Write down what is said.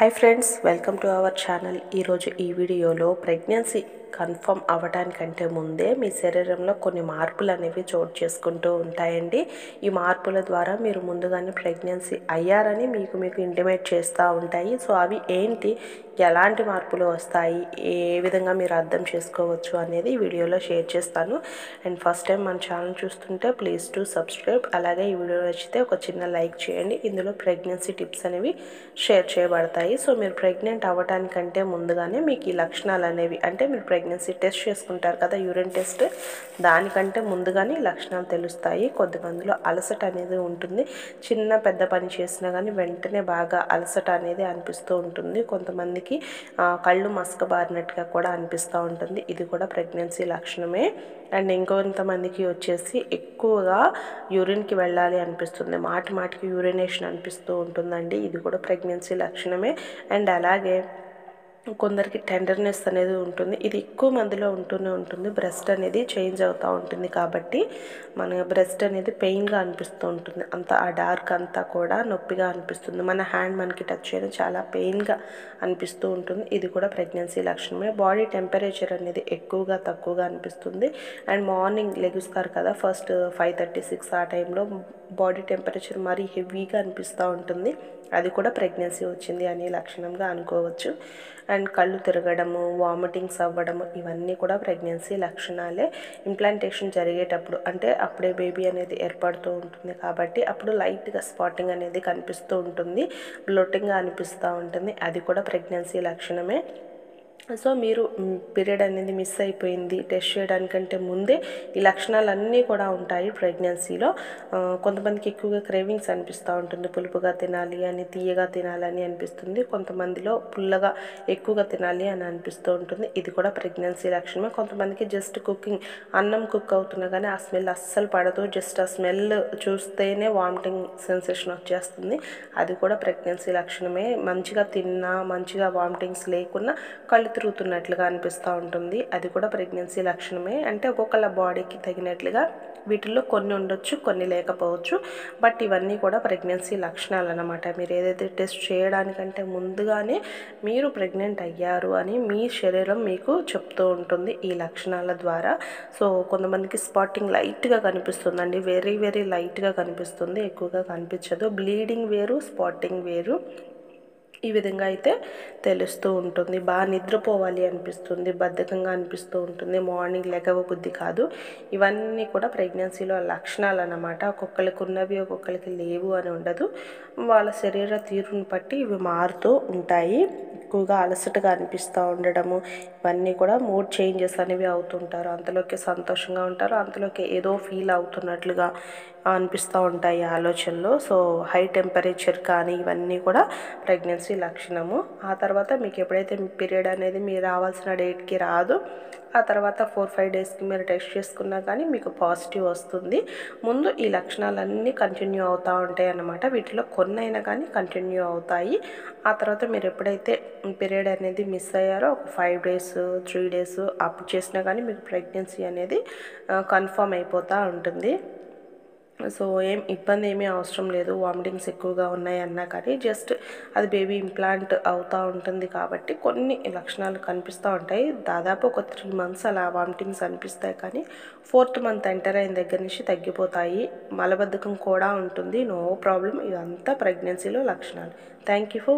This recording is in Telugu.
Hi friends, welcome to our channel. ఈరోజు ఈ వీడియోలో ప్రెగ్నెన్సీ కన్ఫర్మ్ అవ్వడానికంటే ముందే మీ శరీరంలో కొన్ని మార్పులు అనేవి చోటు చేసుకుంటూ ఉంటాయండి. ఈ మార్పుల ద్వారా మీరు ముందుగానే ప్రెగ్నెన్సీ అయ్యారని మీకు ఇంటిమేట్ చేస్తూ ఉంటాయి. సో అవి ఏంటి, ఎలాంటి మార్పులు వస్తాయి, ఏ విధంగా మీరు అర్థం చేసుకోవచ్చు అనేది ఈ వీడియోలో షేర్ చేస్తాను. అండ్ ఫస్ట్ టైం మన ఛానల్ చూస్తుంటే ప్లీజ్ టు సబ్స్క్రైబ్. అలాగే ఈ వీడియో నచ్చితే ఒక చిన్న లైక్ చేయండి. ఇందులో ప్రెగ్నెన్సీ టిప్స్ అనేవి షేర్ చేయబడతాయి. సో మీరు ప్రెగ్నెంట్ అవ్వడానికంటే ముందుగానే మీకు ఈ లక్షణాలు అనేవి, అంటే మీరు ప్రెగ్నెన్సీ టెస్ట్ చేసుకుంటారు కదా, యూరిన్ టెస్ట్, దానికంటే ముందుగానే ఈ లక్షణాలు తెలుస్తాయి. కొద్దిమందిలో అలసట అనేది ఉంటుంది. చిన్న పెద్ద పని చేసినా కానీ వెంటనే బాగా అలసట అనేది అనిపిస్తూ ఉంటుంది. కొంతమందికి కళ్ళు మసకబారినట్టుగా కూడా అనిపిస్తూ ఉంటుంది. ఇది కూడా ప్రెగ్నెన్సీ లక్షణమే. అండ్ ఇంకొంతమందికి వచ్చేసి ఎక్కువగా యూరిన్కి వెళ్ళాలి అనిపిస్తుంది, మాటికి యూరినేషన్ అనిపిస్తూ ఉంటుందండి. ఇది కూడా ప్రెగ్నెన్సీ లక్షణమే. అండ్ అలాగే కొందరికి టెండర్నెస్ అనేది ఉంటుంది. ఇది ఎక్కువ మందిలో ఉంటూనే ఉంటుంది. బ్రెస్ట్ అనేది చేంజ్ అవుతూ ఉంటుంది కాబట్టి మన బ్రెస్ట్ అనేది పెయిన్గా అనిపిస్తూ ఉంటుంది. అంతా ఆ డార్క్ అంతా కూడా నొప్పిగా అనిపిస్తుంది. మన హ్యాండ్ మనకి టచ్ చేయడం చాలా పెయిన్గా అనిపిస్తూ ఉంటుంది. ఇది కూడా ప్రెగ్నెన్సీ లక్షణమే. బాడీ టెంపరేచర్ అనేది ఎక్కువగా తక్కువగా అనిపిస్తుంది. అండ్ మార్నింగ్ లెగుస్తారు కదా, ఫస్ట్ 5:36 ఆ టైంలో బాడీ టెంపరేచర్ మరీ హెవీగా అనిపిస్తూ ఉంటుంది. అది కూడా ప్రెగ్నెన్సీ వచ్చింది అనే లక్షణంగా అనుకోవచ్చు. అండ్ కళ్ళు తిరగడము, వామిటింగ్స్ అవ్వడము, ఇవన్నీ కూడా ప్రెగ్నెన్సీ లక్షణాలే. ఇంప్లాంటేషన్ జరిగేటప్పుడు, అంటే అప్పుడే బేబీ అనేది ఏర్పడుతూ ఉంటుంది కాబట్టి అప్పుడు లైట్గా స్పాటింగ్ అనేది కనిపిస్తూ ఉంటుంది, బ్లోటింగ్గా అనిపిస్తూ ఉంటుంది. అది కూడా ప్రెగ్నెన్సీ లక్షణమే. సో మీరు పీరియడ్ అనేది మిస్ అయిపోయింది, టెస్ట్ చేయడానికంటే ముందే ఈ లక్షణాలన్నీ కూడా ఉంటాయి ప్రెగ్నెన్సీలో. కొంతమందికి ఎక్కువగా క్రేవింగ్స్ అనిపిస్తూ ఉంటుంది, పులుపుగా తినాలి అని, తీయగా తినాలని అనిపిస్తుంది. కొంతమందిలో పుల్లగా ఎక్కువగా తినాలి అని అనిపిస్తూ ఉంటుంది. ఇది కూడా ప్రెగ్నెన్సీ లక్షణమే. కొంతమందికి జస్ట్ కుకింగ్, అన్నం కుక్ అవుతున్నా కానీ ఆ స్మెల్ అస్సలు పడదు, జస్ట్ ఆ స్మెల్ చూస్తేనే వామిటింగ్ సెన్సేషన్ వచ్చేస్తుంది. అది కూడా ప్రెగ్నెన్సీ లక్షణమే. మంచిగా తిన్నా, మంచిగా వామిటింగ్స్ లేకున్నా కళ్ళు తిరుగుతున్నట్లుగా అనిపిస్తూ ఉంటుంది. అది కూడా ప్రెగ్నెన్సీ లక్షణమే. అంటే ఒక్కొక్కళ్ళ బాడీకి తగినట్లుగా వీటిల్లో కొన్ని ఉండొచ్చు, కొన్ని లేకపోవచ్చు. బట్ ఇవన్నీ కూడా ప్రెగ్నెన్సీ లక్షణాలు అన్నమాట. మీరు ఏదైతే టెస్ట్ చేయడానికంటే ముందుగానే మీరు ప్రెగ్నెంట్ అయ్యారు అని మీ శరీరం మీకు చెప్తూ ఉంటుంది ఈ లక్షణాల ద్వారా. సో కొంతమందికి స్పాటింగ్ లైట్గా కనిపిస్తుందండి, వెరీ వెరీ లైట్గా కనిపిస్తుంది, ఎక్కువగా కనిపించదు. బ్లీడింగ్ వేరు, స్పాటింగ్ వేరు. ఈ విధంగా అయితే తెలుస్తూ ఉంటుంది. బాగా నిద్రపోవాలి అనిపిస్తుంది, బద్ధకంగా అనిపిస్తూ ఉంటుంది, మార్నింగ్ లెగవ బుద్ధి కాదు. ఇవన్నీ కూడా ప్రెగ్నెన్సీలో లక్షణాలు అన్నమాట. ఒక్కొక్కరికి ఉన్నవి ఒక్కొక్కరికి లేవు అని ఉండదు. వాళ్ళ శరీర తీరుని బట్టి ఇవి మారుతూ ఉంటాయి. ఎక్కువగా అలసటగా అనిపిస్తూ ఉండడము, ఇవన్నీ కూడా మూడ్ చేంజెస్ అనేవి అవుతుంటారు. అంతలోకి సంతోషంగా ఉంటారు, అంతలోకి ఏదో ఫీల్ అవుతున్నట్లుగా అనిపిస్తూ ఉంటాయి ఆలోచనలు. సో హై టెంపరేచర్ కానీ ఇవన్నీ కూడా ప్రెగ్నెన్సీ లక్షణము. ఆ తర్వాత మీకు ఎప్పుడైతే మీ పీరియడ్ అనేది మీరు రావాల్సిన డేట్కి రాదు, ఆ తర్వాత 4-5 డేస్కి మీరు టెస్ట్ చేసుకున్నా కానీ మీకు పాజిటివ్ వస్తుంది. ముందు ఈ లక్షణాలన్నీ కంటిన్యూ అవుతూ ఉంటాయి అన్నమాట. వీటిలో కొన్నైనా కానీ కంటిన్యూ అవుతాయి. ఆ తర్వాత మీరు ఎప్పుడైతే పీరియడ్ అనేది మిస్ అయ్యారో ఒక 5 డేస్ 3 డేస్ అప్పుడు చేసినా కానీ మీకు ప్రెగ్నెన్సీ అనేది కన్ఫర్మ్ అయిపోతూ ఉంటుంది. సో ఇబ్బంది ఏమీ అవసరం లేదు. వామిటింగ్స్ ఎక్కువగా ఉన్నాయి అన్నా కానీ జస్ట్ అది బేబీ ఇంప్లాంట్ అవుతూ ఉంటుంది కాబట్టి కొన్ని లక్షణాలు కనిపిస్తూ ఉంటాయి. దాదాపు ఒక 3 months అలా వామిటింగ్స్ అనిపిస్తాయి, కానీ 4th month ఎంటర్ అయిన దగ్గర నుంచి తగ్గిపోతాయి. మలబద్ధకం కూడా ఉంటుంది, నో ప్రాబ్లం. ఇదంతా ప్రెగ్నెన్సీలో లక్షణాలు. Thank you for